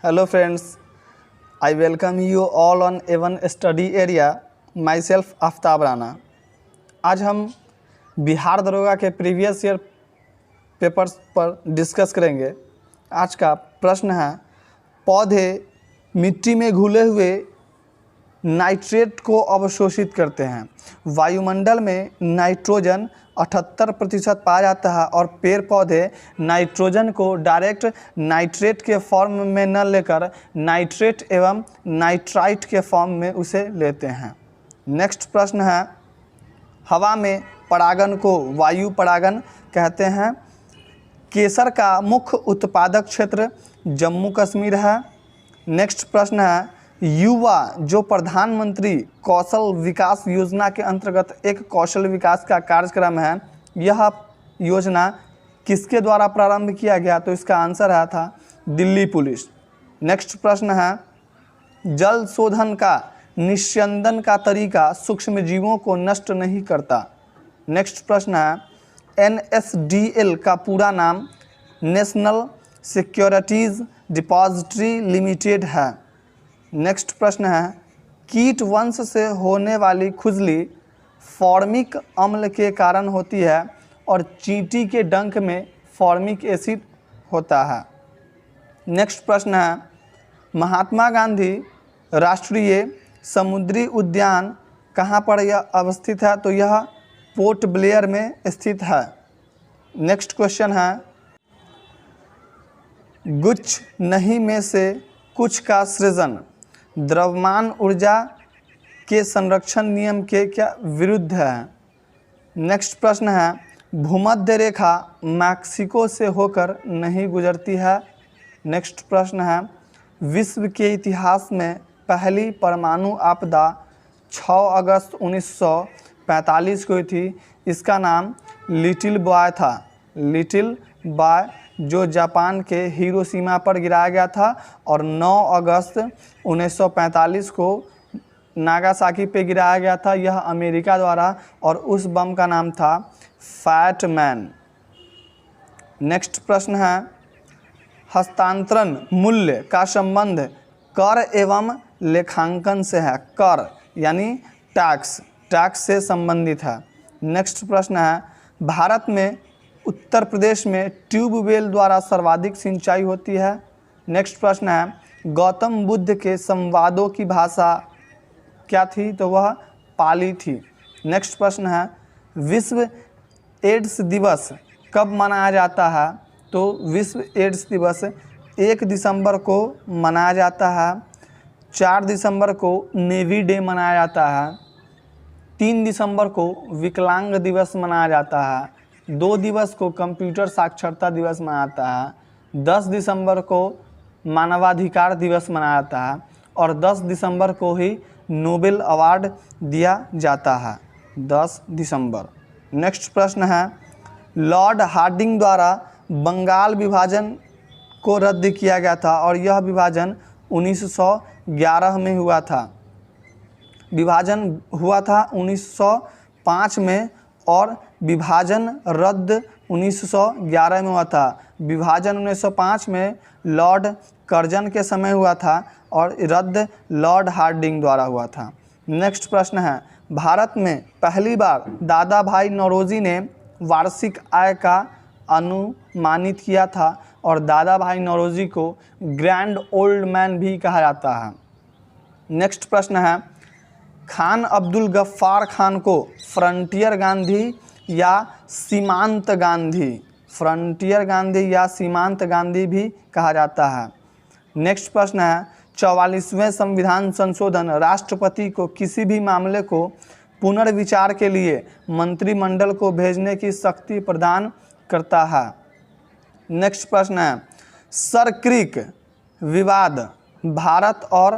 Hello friends, I welcome you all on A1 study area. Myself Aftab Rana. आज हम बिहार दरोगा के प्रीवियस ईयर पेपर्स पर डिस्कस करेंगे। आज का प्रश्न है, पौधे मिट्टी में घुले हुए नाइट्रेट को अवशोषित करते हैं। वायुमंडल में नाइट्रोजन 78% पाया जाता है और पेड़ पौधे नाइट्रोजन को डायरेक्ट नाइट्रेट के फॉर्म में न लेकर नाइट्रेट एवं नाइट्राइट के फॉर्म में उसे लेते हैं। नेक्स्ट प्रश्न है, हवा में परागन को वायु परागन कहते हैं। केसर का मुख्य उत्पादक क्षेत्र जम्मू कश्मीर है। नेक्स्ट प्रश्न है, युवा जो प्रधानमंत्री कौशल विकास योजना के अंतर्गत एक कौशल विकास का कार्यक्रम है, यह योजना किसके द्वारा प्रारंभ किया गया? तो इसका आंसर आया था दिल्ली पुलिस। नेक्स्ट प्रश्न है, जल शोधन का निस्यंदन का तरीका सूक्ष्म जीवों को नष्ट नहीं करता। नेक्स्ट प्रश्न है, NSDL का पूरा नाम नेशनल सिक्योरिटीज़ डिपॉजिटरी लिमिटेड है। नेक्स्ट प्रश्न है, कीट वंश से होने वाली खुजली फॉर्मिक अम्ल के कारण होती है और चींटी के डंक में फॉर्मिक एसिड होता है। नेक्स्ट प्रश्न है, महात्मा गांधी राष्ट्रीय समुद्री उद्यान कहाँ पर यह अवस्थित है? तो यह पोर्ट ब्लेयर में स्थित है। नेक्स्ट क्वेश्चन है, गुच्छ नहीं में से कुछ का सृजन द्रव्यमान ऊर्जा के संरक्षण नियम के क्या विरुद्ध है? नेक्स्ट प्रश्न है, भूमध्य रेखा मैक्सिको से होकर नहीं गुजरती है। नेक्स्ट प्रश्न है, विश्व के इतिहास में पहली परमाणु आपदा 6 अगस्त 1945 को हुई थी। इसका नाम लिटिल बॉय था। लिटिल बॉय जो जापान के हिरोशिमा पर गिराया गया था और 9 अगस्त 1945 को नागासाकी पे गिराया गया था, यह अमेरिका द्वारा, और उस बम का नाम था फैट मैन। नेक्स्ट प्रश्न है, हस्तांतरण मूल्य का संबंध कर एवं लेखांकन से है। कर यानी टैक्स से संबंधित है। नेक्स्ट प्रश्न है, भारत में उत्तर प्रदेश में ट्यूबवेल द्वारा सर्वाधिक सिंचाई होती है। नेक्स्ट प्रश्न है, गौतम बुद्ध के संवादों की भाषा क्या थी? तो वह पाली थी। नेक्स्ट प्रश्न है, विश्व एड्स दिवस कब मनाया जाता है? तो विश्व एड्स दिवस 1 दिसंबर को मनाया जाता है। 4 दिसंबर को नेवी डे मनाया जाता है। 3 दिसंबर को विकलांग दिवस मनाया जाता है। 2 दिवस को कंप्यूटर साक्षरता दिवस मनाया जाता है। 10 दिसंबर को मानवाधिकार दिवस मनाया जाता है और 10 दिसंबर को ही नोबेल अवार्ड दिया जाता है। 10 दिसंबर। नेक्स्ट प्रश्न है, लॉर्ड हार्डिंग द्वारा बंगाल विभाजन को रद्द किया गया था और यह विभाजन 1911 में हुआ था। विभाजन हुआ था 1905 में और विभाजन रद्द 1911 में हुआ था। विभाजन 1905 में लॉर्ड कर्जन के समय हुआ था और रद्द लॉर्ड हार्डिंग द्वारा हुआ था। नेक्स्ट प्रश्न है, भारत में पहली बार दादा भाई नौरोजी ने वार्षिक आय का अनुमानित किया था और दादा भाई नौरोजी को ग्रैंड ओल्ड मैन भी कहा जाता है। नेक्स्ट प्रश्न है, खान अब्दुल गफ्फार खान को फ्रंटियर गांधी या सीमांत गांधी, फ्रंटियर गांधी या सीमांत गांधी भी कहा जाता है। नेक्स्ट प्रश्न है, 44वें संविधान संशोधन राष्ट्रपति को किसी भी मामले को पुनर्विचार के लिए मंत्रिमंडल को भेजने की शक्ति प्रदान करता है। नेक्स्ट प्रश्न है, सर क्रीक विवाद भारत और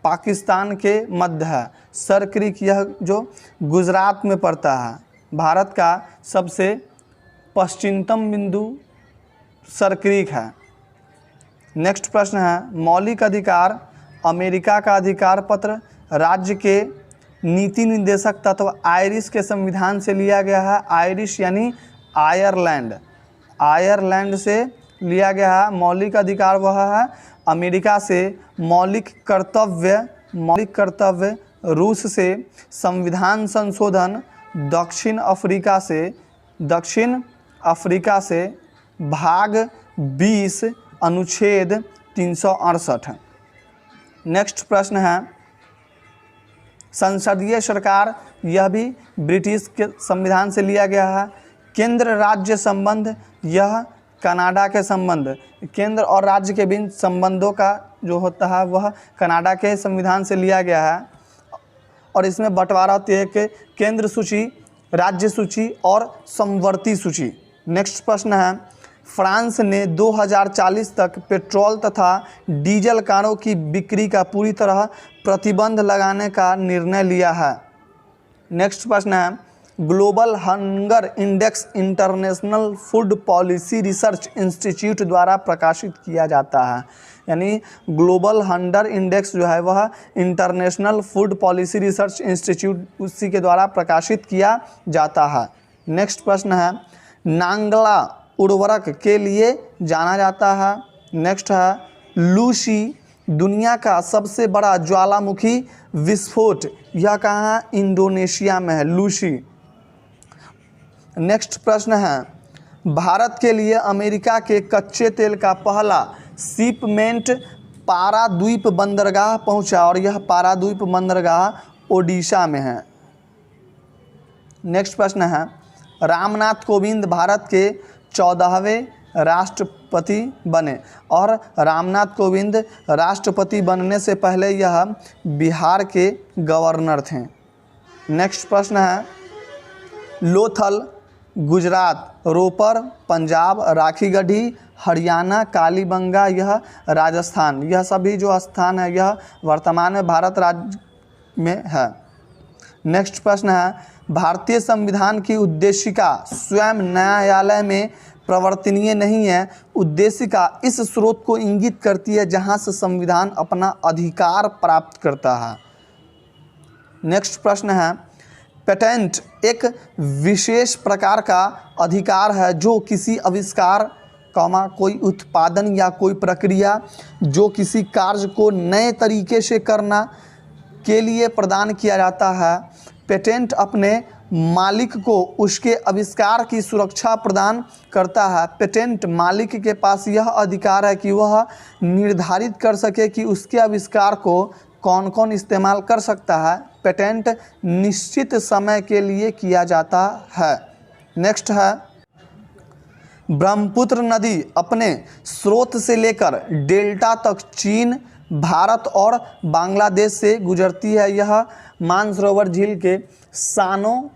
पाकिस्तान के मध्य है। सर क्रीक यह जो गुजरात में पड़ता है। भारत का सबसे पश्चिमतम बिंदु सर क्रीक है। नेक्स्ट प्रश्न है, मौलिक अधिकार अमेरिका का अधिकार पत्र राज्य के नीति निर्देशक तत्व आयरिश के संविधान से लिया गया है। आयरिश यानी आयरलैंड, आयरलैंड से लिया गया है। मौलिक अधिकार वह है अमेरिका से मौलिक कर्तव्य, रूस से संविधान संशोधन, दक्षिण अफ्रीका से भाग 20 अनुच्छेद 368। नेक्स्ट प्रश्न है संसदीय सरकार, यह भी ब्रिटिश के संविधान से लिया गया है। केंद्र राज्य संबंध, यह कनाडा के संबंध, केंद्र और राज्य के बीच संबंधों का जो होता है वह कनाडा के संविधान से लिया गया है। और इसमें बंटवारा होती है कि केंद्र सूची, राज्य सूची और समवर्ती सूची। नेक्स्ट प्रश्न है फ्रांस ने 2040 तक पेट्रोल तथा डीजल कारों की बिक्री का पूरी तरह प्रतिबंध लगाने का निर्णय लिया है। नेक्स्ट प्रश्न है global hunger index international food policy research institute द्वारा प्रकाशित किया जाता है। यानी ग्लोबल हंगर इंडेक्स जो है वह international food policy research institute उसी के द्वारा प्रकाशित किया जाता है। नेक्स्ट प्रश्न है नांगला उर्वरक के लिए जाना जाता है। नेक्स्ट है लूसी दुनिया का सबसे बड़ा ज्वालामुखी विस्फोट, यह कहाँ है? इंडोनेशिया में है लूसी। नेक्स्ट प्रश्न है भारत के लिए अमेरिका के कच्चे तेल का पहला शिपमेंट पारादीप बंदरगाह पहुंचा और यह पारादीप बंदरगाह ओडिशा में है। नेक्स्ट प्रश्न है रामनाथ कोविंद भारत के 14वें राष्ट्रपति बने और रामनाथ कोविंद राष्ट्रपति बनने से पहले यह बिहार के गवर्नर थे। नेक्स्ट प्रश्न है लोथल गुजरात, रोपर पंजाब, राखीगढ़ी हरियाणा, कालीबंगा यह राजस्थान, यह सभी जो स्थान है यह वर्तमान में भारत राज्य में है। नेक्स्ट प्रश्न है भारतीय संविधान की उद्देशिका स्वयं न्यायालय में प्रवर्तनीय नहीं है। उद्देशिका इस स्रोत को इंगित करती है जहां से संविधान अपना अधिकार प्राप्त करता है। नेक्स्ट प्रश्न है पेटेंट एक विशेष प्रकार का अधिकार है जो किसी आविष्कार, कोई उत्पादन या कोई प्रक्रिया जो किसी कार्य को नए तरीके से करना के लिए प्रदान किया जाता है। पेटेंट अपने मालिक को उसके आविष्कार की सुरक्षा प्रदान करता है। पेटेंट मालिक के पास यह अधिकार है कि वह निर्धारित कर सके कि उसके आविष्कार को कौन कौन इस्तेमाल कर सकता है। पेटेंट निश्चित समय के लिए किया जाता है। नेक्स्ट है ब्रह्मपुत्र नदी अपने स्रोत से लेकर डेल्टा तक चीन, भारत और बांग्लादेश से गुजरती है। यह मानसरोवर झील के सानो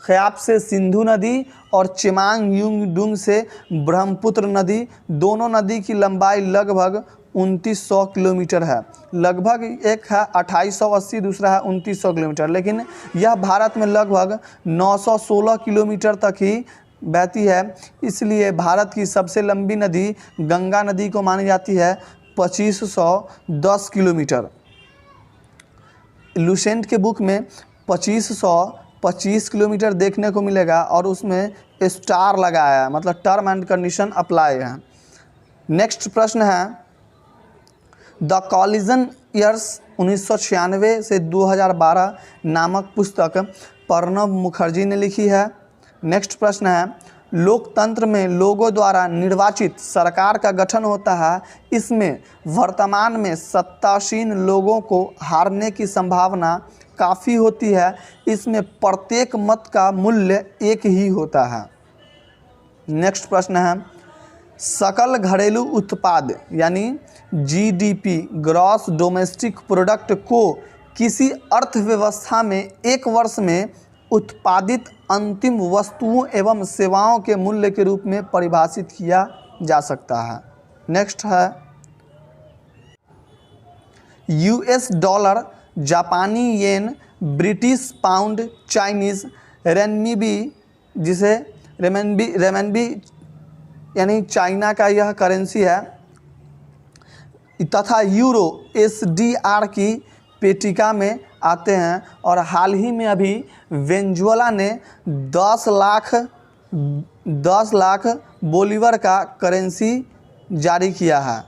ख्याप से सिंधु नदी और चिमांग युंगडुंग से ब्रह्मपुत्र नदी, दोनों नदी की लंबाई लगभग 2900 किलोमीटर है। लगभग एक है 2880, दूसरा है 2900 किलोमीटर, लेकिन यह भारत में लगभग 916 किलोमीटर तक ही बहती है। इसलिए भारत की सबसे लंबी नदी गंगा नदी को मानी जाती है 2510 किलोमीटर। लुसेंट के बुक में 2525 किलोमीटर देखने को मिलेगा और उसमें स्टार लगाया है, मतलब टर्म एंड कंडीशन अप्लाई है। नेक्स्ट प्रश्न है द कॉलिजन ईयर्स 1996 से 2012 नामक पुस्तक प्रणब मुखर्जी ने लिखी है। नेक्स्ट प्रश्न है लोकतंत्र में लोगों द्वारा निर्वाचित सरकार का गठन होता है। इसमें वर्तमान में सत्तासीन लोगों को हारने की संभावना काफ़ी होती है। इसमें प्रत्येक मत का मूल्य एक ही होता है। नेक्स्ट प्रश्न है सकल घरेलू उत्पाद यानी जीडीपी ग्रॉस डोमेस्टिक प्रोडक्ट को किसी अर्थव्यवस्था में एक वर्ष में उत्पादित अंतिम वस्तुओं एवं सेवाओं के मूल्य के रूप में परिभाषित किया जा सकता है। नेक्स्ट है यूएस डॉलर, जापानी येन, ब्रिटिश पाउंड, चाइनीज़ रेनमिबी जिसे रेमनबी यानी चाइना का यह करेंसी है, तथा यूरो एसडीआर की पेटिका में आते हैं। और हाल ही में अभी वेनेजुएला ने 10 लाख बोलीवर का करेंसी जारी किया है।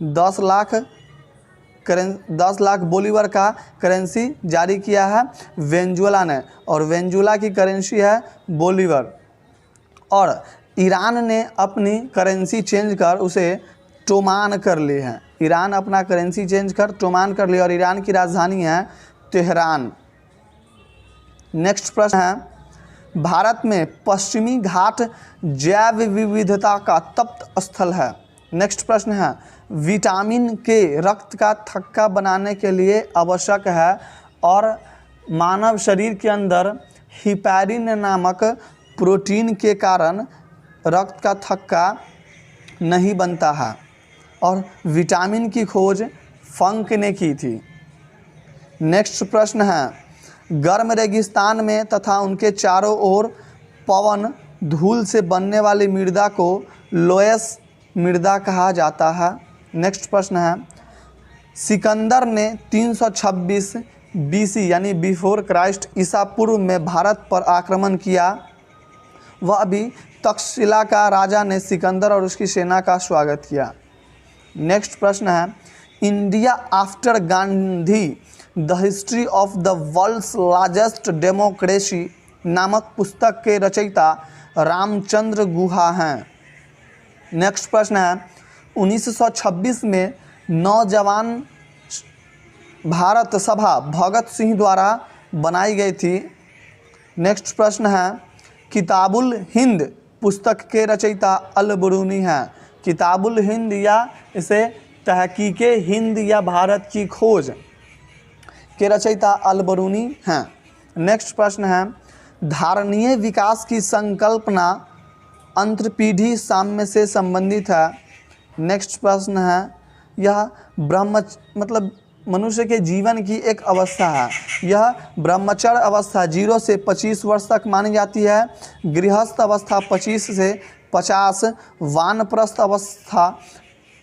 10 लाख बोलीवर का करेंसी जारी किया है वेनेजुएला ने, और वेनेजुएला की करेंसी है बोलीवर। और ईरान ने अपनी करेंसी चेंज कर उसे टोमान कर ली है। ईरान अपना करेंसी चेंज कर टोमान कर ली, और ईरान की राजधानी है तेहरान। नेक्स्ट प्रश्न है, भारत में पश्चिमी घाट जैव विविधता का तप्त स्थल है। नेक्स्ट प्रश्न है, विटामिन के रक्त का थक्का बनाने के लिए आवश्यक है और मानव शरीर के अंदर हिपैरिन नामक प्रोटीन के कारण रक्त का थक्का नहीं बनता है, और विटामिन की खोज फंक ने की थी। नेक्स्ट प्रश्न है, गर्म रेगिस्तान में तथा उनके चारों ओर पवन धूल से बनने वाली मृदा को लोयस मृदा कहा जाता है। नेक्स्ट प्रश्न है, सिकंदर ने 326 BC यानी बिफोर क्राइस्ट ईसा पूर्व में भारत पर आक्रमण किया। वह भी तक्षशिला का राजा ने सिकंदर और उसकी सेना का स्वागत किया। नेक्स्ट प्रश्न है, India after Gandhi the history of the world's largest democracy नामक पुस्तक के रचयिता रामचंद्र गुहा हैं। नेक्स्ट प्रश्न है, 1926 में नौजवान भारत सभा भगत सिंह द्वारा बनाई गई थी। नेक्स्ट प्रश्न है, किताबुल हिंद पुस्तक के रचयिता अल बरूनी हैं। किताबुल हिंद या इसे तहकीके हिंद या भारत की खोज के रचयिता अल बरूनी हैं। नेक्स्ट प्रश्न है, धारणीय विकास की संकल्पना अंतर्पीढ़ी साम्य से संबंधित है। नेक्स्ट प्रश्न है, यह मतलब मनुष्य के जीवन की एक अवस्था है। यह ब्रह्मचर्य अवस्था 0 से 25 वर्ष तक मानी जाती है, गृहस्थ अवस्था 25 से 50, वानप्रस्थ अवस्था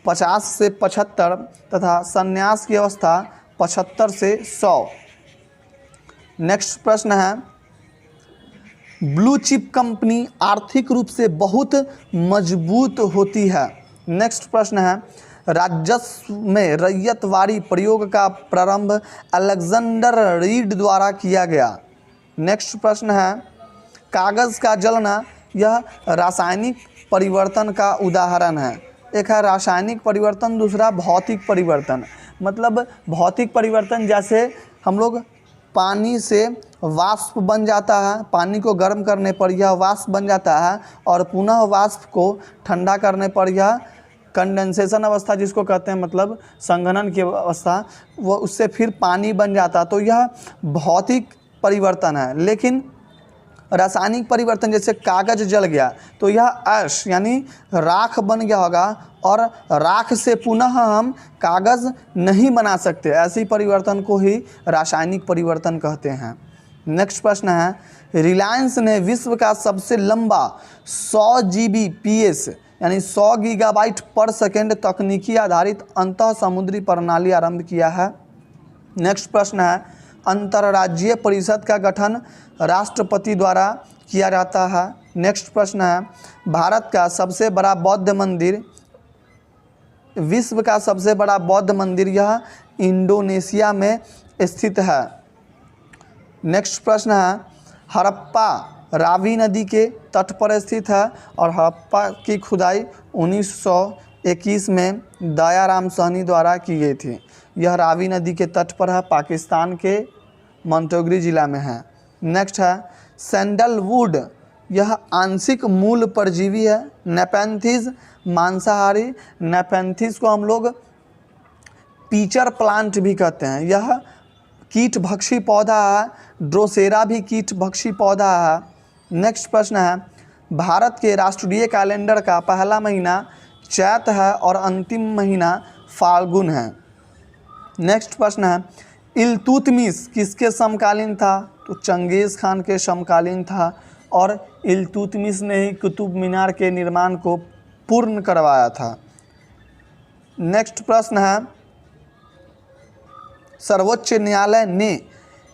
50 से 75 तथा संन्यास की अवस्था 75 से 100। नेक्स्ट प्रश्न है, ब्लू चिप कंपनी आर्थिक रूप से बहुत मजबूत होती है। नेक्स्ट प्रश्न है, राजस्व में रैयतवारी प्रयोग का प्रारंभ अलेक्जेंडर रीड द्वारा किया गया। नेक्स्ट प्रश्न है, कागज़ का जलना यह रासायनिक परिवर्तन का उदाहरण है। एक है रासायनिक परिवर्तन, दूसरा भौतिक परिवर्तन। मतलब भौतिक परिवर्तन जैसे हम लोग पानी से वाष्प बन जाता है, पानी को गर्म करने पर यह वाष्प बन जाता है और पुनः वाष्प को ठंडा करने पर यह कंडेंसेशन अवस्था जिसको कहते हैं, मतलब संघनन की अवस्था, वो उससे फिर पानी बन जाता। तो यह भौतिक परिवर्तन है। लेकिन रासायनिक परिवर्तन जैसे कागज़ जल गया तो यह ऐश यानी राख बन गया होगा, और राख से पुनः हम कागज़ नहीं बना सकते। ऐसी परिवर्तन को ही रासायनिक परिवर्तन कहते हैं। नेक्स्ट प्रश्न है, रिलायंस ने विश्व का सबसे लंबा 100 Gbps यानी 100 गीगाबाइट पर सेकेंड तकनीकी आधारित अंतः समुद्री प्रणाली आरंभ किया है। नेक्स्ट प्रश्न है, अंतर्राज्यीय परिषद का गठन राष्ट्रपति द्वारा किया जाता है। नेक्स्ट प्रश्न है, भारत का सबसे बड़ा बौद्ध मंदिर, विश्व का सबसे बड़ा बौद्ध मंदिर यह इंडोनेशिया में स्थित है। नेक्स्ट प्रश्न है, हड़प्पा रावी नदी के तट पर स्थित है और हड़प्पा की खुदाई 1921 में दयाराम सहनी द्वारा की गई थी। यह रावी नदी के तट पर है, पाकिस्तान के मोंटोगरी जिला में है। नेक्स्ट है, सैंडलवुड यह आंशिक मूल परजीवी है। नेपेंथिस मांसाहारी, नेपेंथिस को हम लोग पीचर प्लांट भी कहते हैं। यह कीट भक्षी पौधा है। ड्रोसेरा भी कीट भक्षी पौधा है। नेक्स्ट प्रश्न है, भारत के राष्ट्रीय कैलेंडर का पहला महीना चैत है और अंतिम महीना फाल्गुन है। नेक्स्ट प्रश्न है, इल्तुतमिश किसके समकालीन था? तो चंगेज़ खान के समकालीन था, और इल्तुतमिश ने ही कुतुब मीनार के निर्माण को पूर्ण करवाया था। नेक्स्ट प्रश्न है, सर्वोच्च न्यायालय ने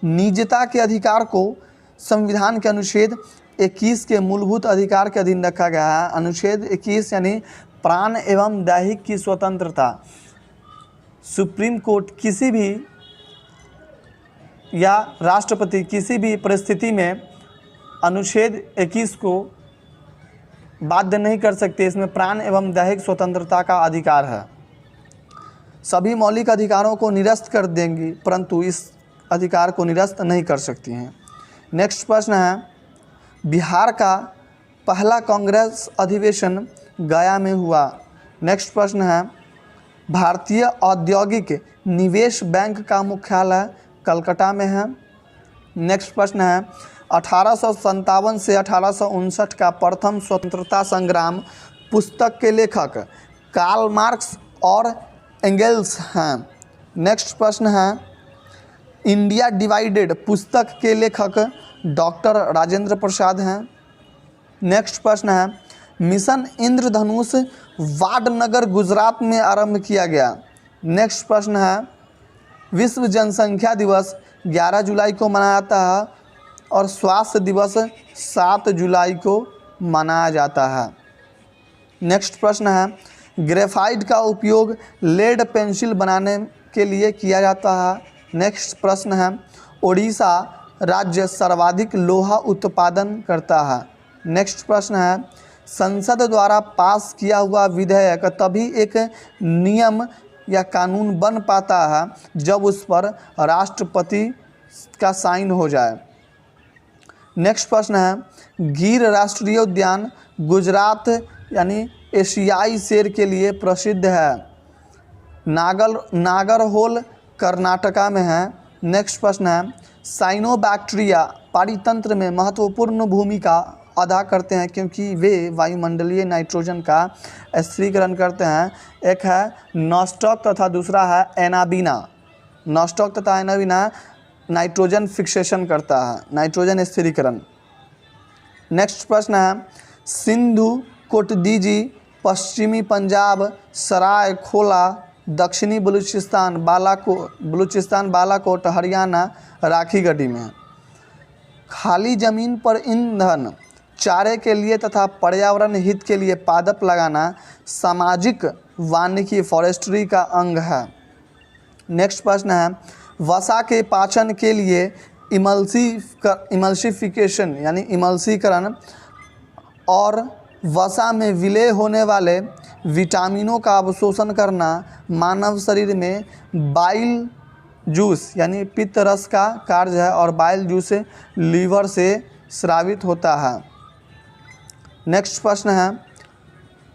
निजता के अधिकार को संविधान के अनुच्छेद 21 के मूलभूत अधिकार के अधीन रखा गया है। अनुच्छेद 21 यानी प्राण एवं दैहिक की स्वतंत्रता। सुप्रीम कोर्ट किसी भी या राष्ट्रपति किसी भी परिस्थिति में अनुच्छेद 21 को बाध्य नहीं कर सकते। इसमें प्राण एवं दैहिक स्वतंत्रता का अधिकार है। सभी मौलिक अधिकारों को निरस्त कर देंगी, परंतु इस अधिकार को निरस्त नहीं कर सकती हैं। नेक्स्ट प्रश्न है, बिहार का पहला कांग्रेस अधिवेशन गया में हुआ। नेक्स्ट प्रश्न है, भारतीय औद्योगिक निवेश बैंक का मुख्यालय कलकत्ता में है। नेक्स्ट प्रश्न है, 1857 से 1859 का प्रथम स्वतंत्रता संग्राम पुस्तक के लेखक कार्ल मार्क्स और एंगेल्स हैं। नेक्स्ट प्रश्न है, इंडिया डिवाइडेड पुस्तक के लेखक डॉक्टर राजेंद्र प्रसाद हैं। नेक्स्ट प्रश्न है, मिशन इंद्रधनुष वाडनगर गुजरात में आरंभ किया गया। नेक्स्ट प्रश्न है, विश्व जनसंख्या दिवस 11 जुलाई को मनाया जाता है और स्वास्थ्य दिवस 7 जुलाई को मनाया जाता है। नेक्स्ट प्रश्न है, ग्रेफाइट का उपयोग लेड पेंसिल बनाने के लिए किया जाता है। नेक्स्ट प्रश्न है, ओडिशा राज्य सर्वाधिक लोहा उत्पादन करता है। नेक्स्ट प्रश्न है, संसद द्वारा पास किया हुआ विधेयक तभी एक नियम या कानून बन पाता है जब उस पर राष्ट्रपति का साइन हो जाए। नेक्स्ट प्रश्न है, गिर राष्ट्रीय उद्यान गुजरात यानी एशियाई शेर के लिए प्रसिद्ध है। नागरहोल कर्नाटका में है। नेक्स्ट प्रश्न है, साइनोबैक्टीरिया पारितंत्र में महत्वपूर्ण भूमिका अदा करते हैं क्योंकि वे वायुमंडलीय नाइट्रोजन का स्थिरीकरण करते हैं। एक है नॉस्टॉक तथा दूसरा है एनाबीना। नॉस्टॉक तथा एनाबीना नाइट्रोजन फिक्सेशन करता है, नाइट्रोजन स्थिरीकरण। नेक्स्ट प्रश्न है, सिंधु कोटदीजी पश्चिमी पंजाब सरायखोला दक्षिणी बलूचिस्तान बालाकोट हरियाणा राखीगढ़ी में। खाली ज़मीन पर ईंधन चारे के लिए तथा पर्यावरण हित के लिए पादप लगाना सामाजिक वानिकी फॉरेस्ट्री का अंग है। नेक्स्ट प्रश्न है, वसा के पाचन के लिए इमल्सिफिकेशन यानी इमल्सीकरण और वसा में विलय होने वाले विटामिनों का अवशोषण करना मानव शरीर में बाइल जूस यानी पित्त रस का कार्य है और बाइल जूस लीवर से स्रावित होता है। नेक्स्ट प्रश्न है,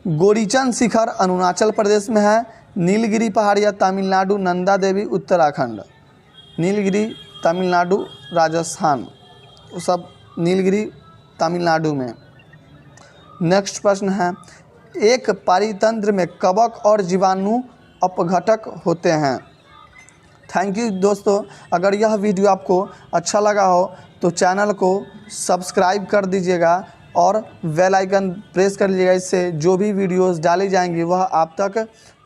गोरीचन शिखर अरुणाचल प्रदेश में है। नीलगिरी पहाड़ियाँ तमिलनाडु, नंदा देवी उत्तराखंड। नीलगिरी तमिलनाडु, राजस्थान, वो सब नीलगिरी तमिलनाडु में। नेक्स्ट प्रश्न है, एक पारितंत्र में कवक और जीवाणु अपघटक होते हैं। थैंक यू दोस्तों, अगर यह वीडियो आपको अच्छा लगा हो तो चैनल को सब्सक्राइब कर दीजिएगा और बेल आइकन प्रेस कर लीजिएगा। इससे जो भी वीडियोस डाली जाएंगी वह आप तक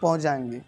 पहुंच जाएंगी।